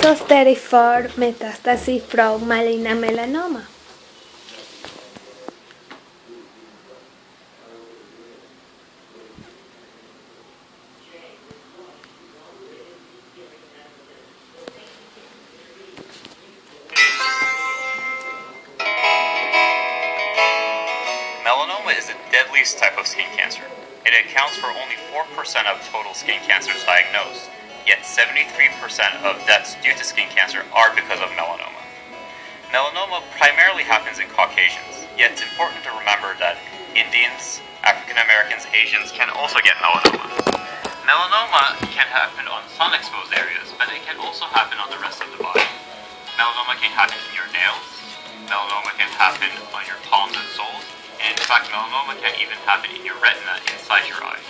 34 metastasis from malignant melanoma. Melanoma is the deadliest type of skin cancer. It accounts for only 4% of total skin cancers diagnosed, yet 73% of deaths due to skin cancer are because of melanoma. Melanoma primarily happens in Caucasians, yet it's important to remember that Indians, African Americans, Asians can also get melanoma. Melanoma can happen on sun-exposed areas, but it can also happen on the rest of the body. Melanoma can happen in your nails, melanoma can happen on your palms and soles, and in fact, melanoma can even happen in your retina inside your eye.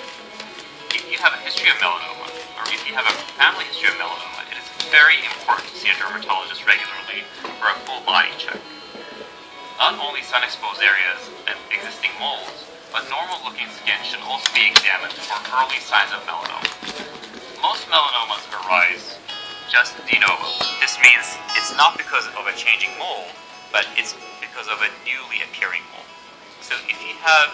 If you have a history of melanoma, or if you have a family history of melanoma, it is very important to see a dermatologist regularly for a full body check. Not only sun-exposed areas and existing moles, but normal-looking skin should also be examined for early signs of melanoma. Most melanomas arise just de novo. This means it's not because of a changing mold, but it's because of a newly appearing mold. So if you have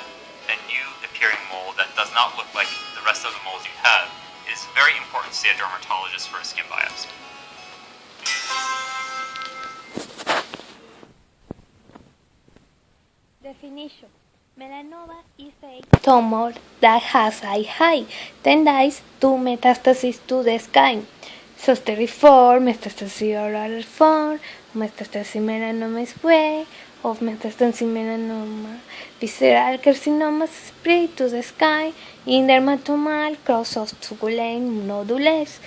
a new appearing mole that does not look like the rest of the moles you have, it is very important to see a dermatologist for a skin biopsy. Definition. Melanoma is a tumor that has a high tendency to metastasis to the skin. SOS34, metastasis oral form, metastasis melanoma square, of metastasis melanoma, visceral carcinoma spread to the skin, in dermatomal cross of succulent nodules.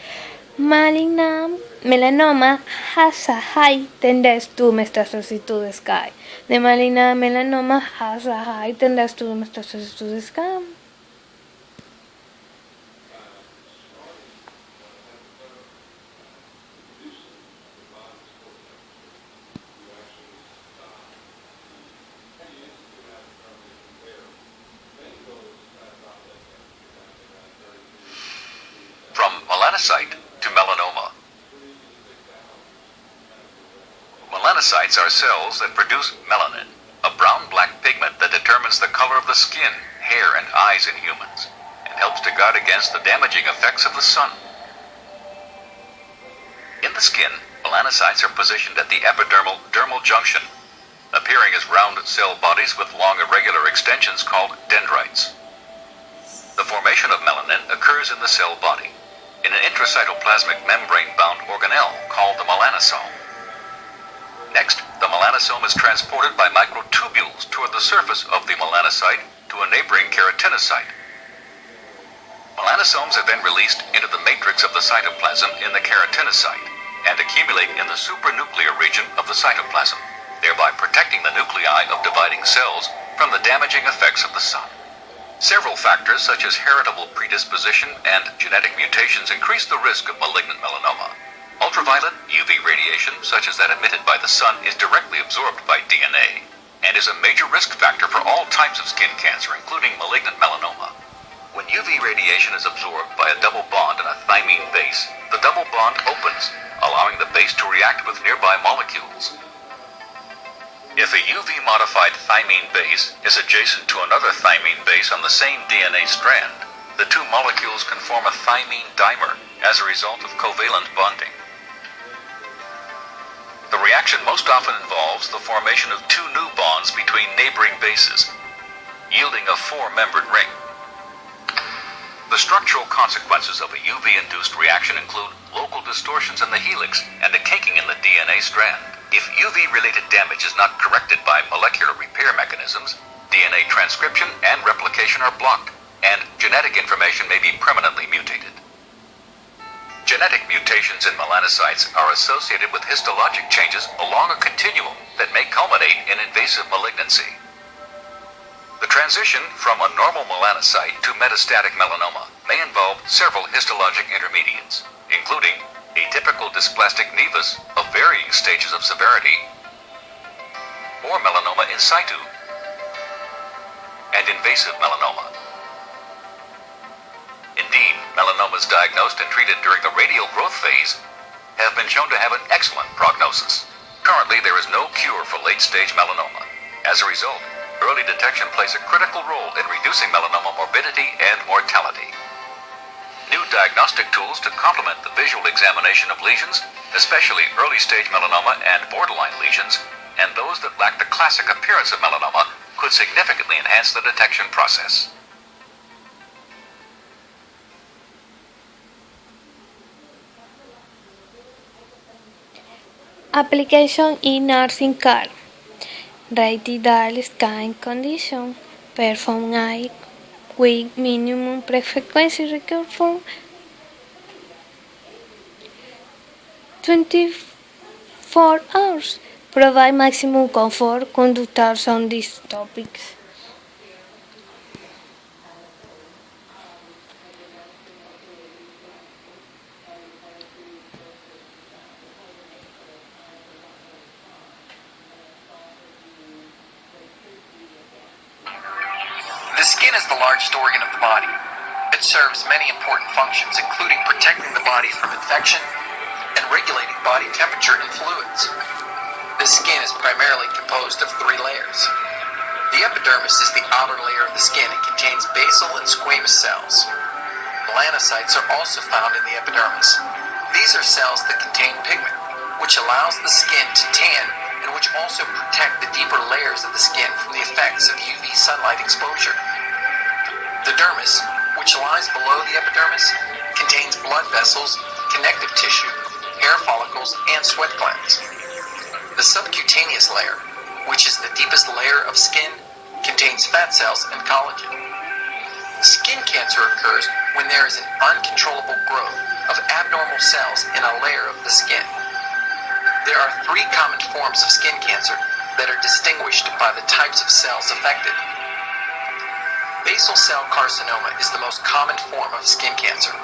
Malignant melanoma has a high tendency to metastasis to the skin. The malignant melanoma has a high tendency to metastasis to the skin. From melanocyte to melanoma. Melanocytes are cells that produce melanin, a brown-black pigment that determines the color of the skin, hair, and eyes in humans, and helps to guard against the damaging effects of the sun. In the skin, melanocytes are positioned at the epidermal-dermal junction, appearing as round cell bodies with long irregular extensions called dendrites. The formation of melanin occurs in the cell body, in an intracytoplasmic membrane-bound organelle called the melanosome. Next, the melanosome is transported by microtubules toward the surface of the melanocyte to a neighboring keratinocyte. Melanosomes are then released into the matrix of the cytoplasm in the keratinocyte and accumulate in the supranuclear region of the cytoplasm, thereby protecting the nuclei of dividing cells from the damaging effects of the sun. Several factors such as heritable predisposition and genetic mutations increase the risk of malignant melanoma. Ultraviolet UV radiation, such as that emitted by the sun, is directly absorbed by DNA and is a major risk factor for all types of skin cancer, including malignant melanoma. When UV radiation is absorbed by a double bond in a thymine base, the double bond opens, allowing the base to react with nearby molecules. If a UV-modified thymine base is adjacent to another thymine base on the same DNA strand, the two molecules can form a thymine dimer as a result of covalent bonding. The reaction most often involves the formation of two new bonds between neighboring bases, yielding a four-membered ring. The structural consequences of a UV-induced reaction include local distortions in the helix and a kinking in the DNA strand. If UV-related damage is not corrected by molecular repair mechanisms, DNA transcription and replication are blocked, and genetic information may be permanently mutated. Genetic mutations in melanocytes are associated with histologic changes along a continuum that may culminate in invasive malignancy. The transition from a normal melanocyte to metastatic melanoma may involve several histologic intermediates, including atypical dysplastic nevus of varying stages of severity, or melanoma in situ, and invasive melanoma. Indeed, melanoma is diagnosed and treated during the radial growth phase have been shown to have an excellent prognosis. Currently, there is no cure for late-stage melanoma. As a result, early detection plays a critical role in reducing melanoma morbidity and mortality. New diagnostic tools to complement the visual examination of lesions, especially early-stage melanoma and borderline lesions, and those that lack the classic appearance of melanoma, could significantly enhance the detection process. Application in nursing care. Radial scan condition. Perform eye with minimum pre-frequency record for 24 hours. Provide maximum comfort. Conductors on these topics. The skin is the largest organ of the body. It serves many important functions, including protecting the body from infection and regulating body temperature and fluids. The skin is primarily composed of 3 layers. The epidermis is the outer layer of the skin and contains basal and squamous cells. Melanocytes are also found in the epidermis. These are cells that contain pigment, which allows the skin to tan and which also protect the deeper layers of the skin from the effects of UV sunlight exposure. The dermis, which lies below the epidermis, contains blood vessels, connective tissue, hair follicles, and sweat glands. The subcutaneous layer, which is the deepest layer of skin, contains fat cells and collagen. Skin cancer occurs when there is an uncontrollable growth of abnormal cells in a layer of the skin. There are 3 common forms of skin cancer that are distinguished by the types of cells affected. Basal cell carcinoma is the most common form of skin cancer.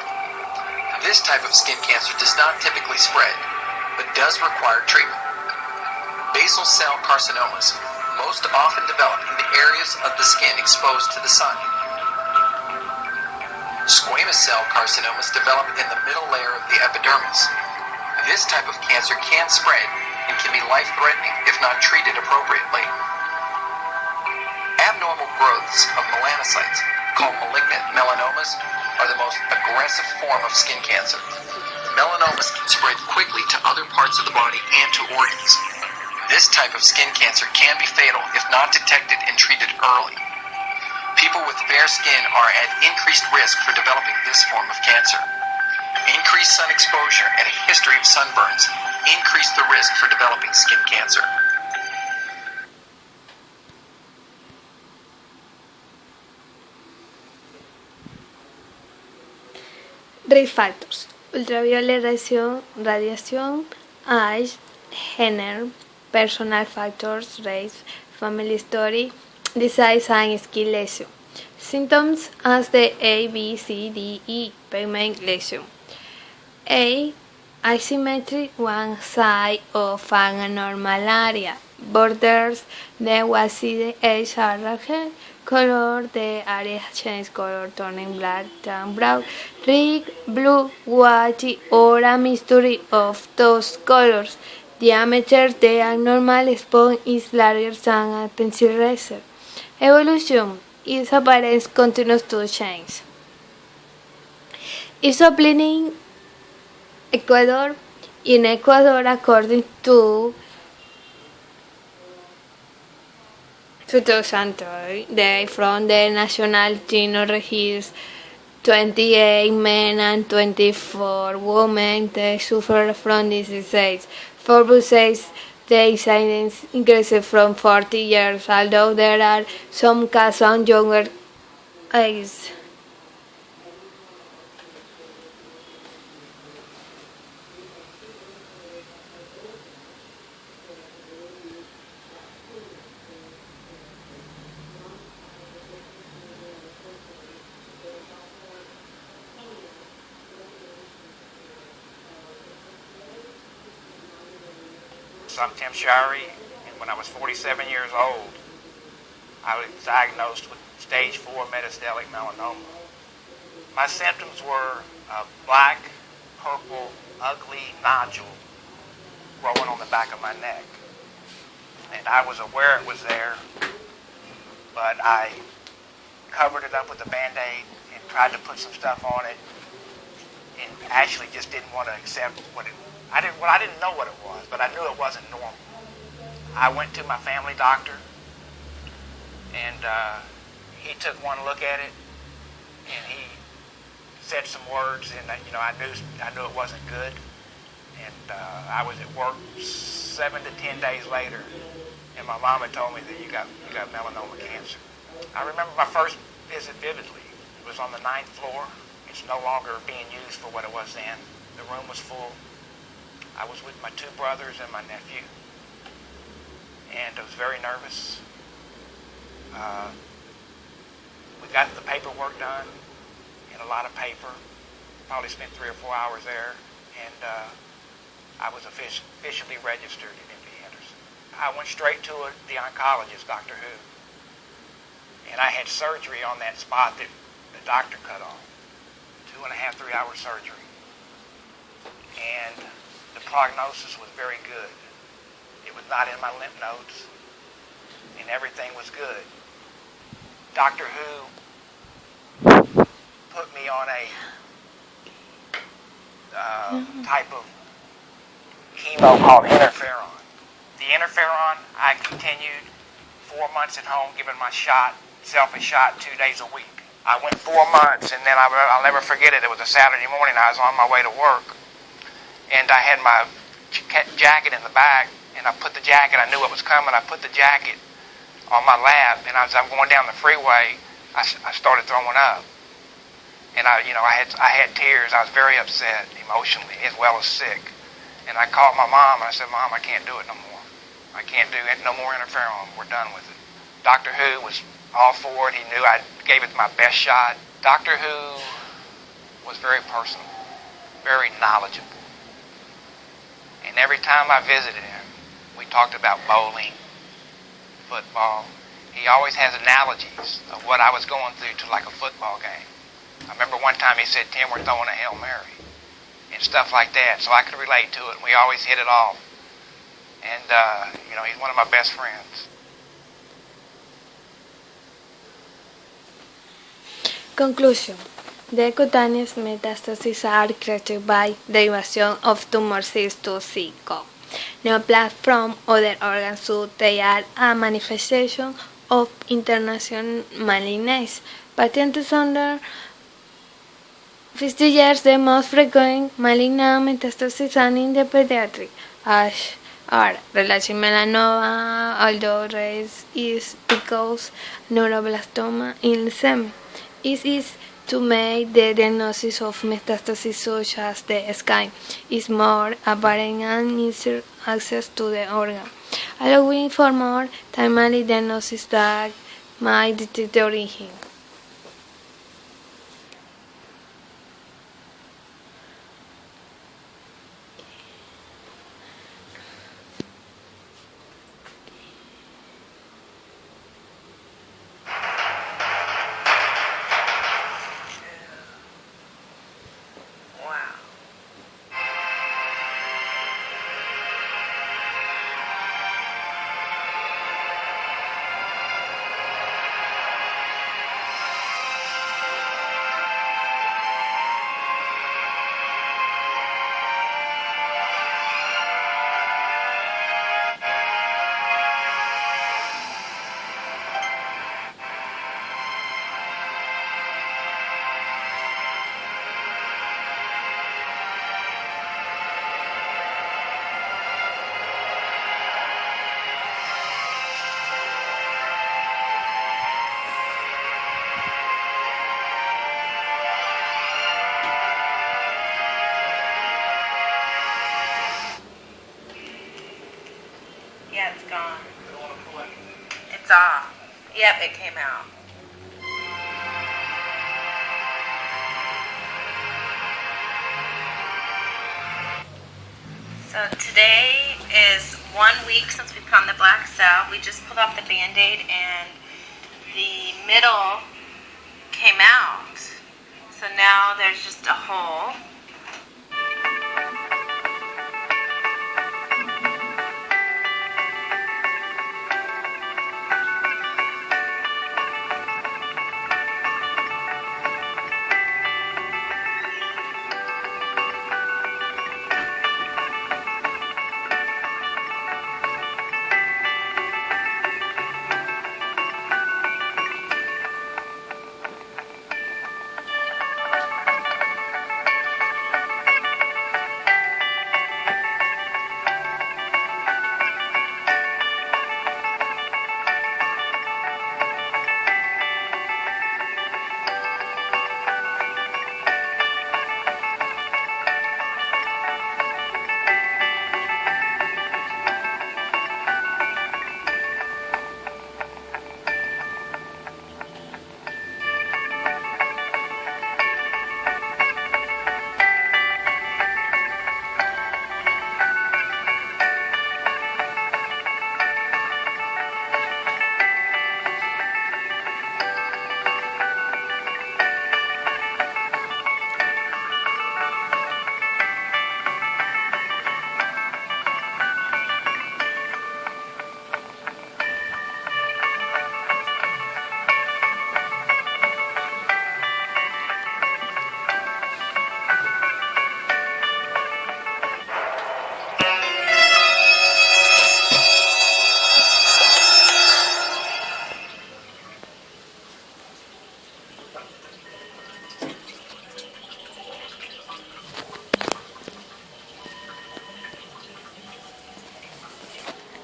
This type of skin cancer does not typically spread, but does require treatment. Basal cell carcinomas most often develop in the areas of the skin exposed to the sun. Squamous cell carcinomas develop in the middle layer of the epidermis. This type of cancer can spread and can be life-threatening if not treated appropriately. Abnormal growths of melanocytes, called malignant melanomas, are the most aggressive form of skin cancer. Melanomas can spread quickly to other parts of the body and to organs. This type of skin cancer can be fatal if not detected and treated early. People with fair skin are at increased risk for developing this form of cancer. Increased sun exposure and a history of sunburns increase the risk for developing skin cancer. Risk factors. Ultraviolet radiation, age, gender, personal factors, race, family story, disease and skin lesion. Symptoms as the A, B, C, D, E, pigment lesion. A. Asymmetry one side of an abnormal area. Borders the waxy edge are red. Color the area change color turning black than brown, red, blue, white, or a mixture of those colors. Diameter the abnormal spot is larger than a pencil eraser. Evolution is appearance continues to change. Is happening Ecuador. In Ecuador, according to 2003 data from the National Geno Registry, 28 men and 24 women they suffer from this disease. Forbes says the incidence increased from 40 years, although there are some cases on younger ages. I'm Tim Shirey, and when I was 47 years old, I was diagnosed with stage 4 metastatic melanoma. My symptoms were black purple, ugly nodule growing on the back of my neck. And I was aware it was there, but I covered it up with a Band-Aid and tried to put some stuff on it, and actually just didn't want to accept what it. I didn't know what it was, but I knew it wasn't normal. I went to my family doctor, and he took one look at it, and he said some words, and I knew it wasn't good. And I was at work 7 to 10 days later, and my mom had told me that you got melanoma cancer. I remember my first visit vividly. It was on the 9th floor. It's no longer being used for what it was then. The room was full. I was with my 2 brothers and my nephew, and I was very nervous. We got the paperwork done, and a lot of paper. Probably spent 3 or 4 hours there, and I was officially registered at MD Henderson. I went straight to the oncologist, Dr. Who, and I had surgery on that spot that the doctor cut off. 2.5, 3-hour surgery. And the prognosis was very good. It was not in my lymph nodes, and everything was good. Dr. Who put me on a type of chemo called interferon. The interferon, I continued 4 months at home giving my self a shot 2 days a week. I went 4 months, and then I'll never forget it. It was a Saturday morning. I was on my way to work, and I had my jacket in the back, and I put the jacket. I knew what was coming. I put the jacket on my lap, and as I'm going down the freeway, I started throwing up, and I had tears. I was very upset emotionally as well as sick, and I called my mom, and I said, "Mom, I can't do it no more. I can't do it. No more interferon. We're done with it." Dr. Who was all for it. He knew I gave it my best shot. Dr. Who was very personal, very knowledgeable. And every time I visited him, we talked about bowling, football. He always has analogies of what I was going through to like a football game. I remember one time he said, "Tim, we're throwing a Hail Mary," and stuff like that. So I could relate to it, and we always hit it off. And, he's one of my best friends. Conclusion. The cutaneous metastases are created by derivation of tumor cells to CICO. Neoplasms from other organs, so they are a manifestation of international malignancy. Patients under 50 years, the most frequent malignant metastases in the pediatric age are relapsing melanoma, although race is because neuroblastoma in them. It is to make the diagnosis of metastases such as the skin is more apparent and easier access to the organ, allowing for more timely diagnosis that might detect the origin. Yeah, it's gone. It's off. Yep, it came out. So today is 1 week since we put on the black cell. We just pulled off the Band-Aid and the middle came out. So now there's just a hole.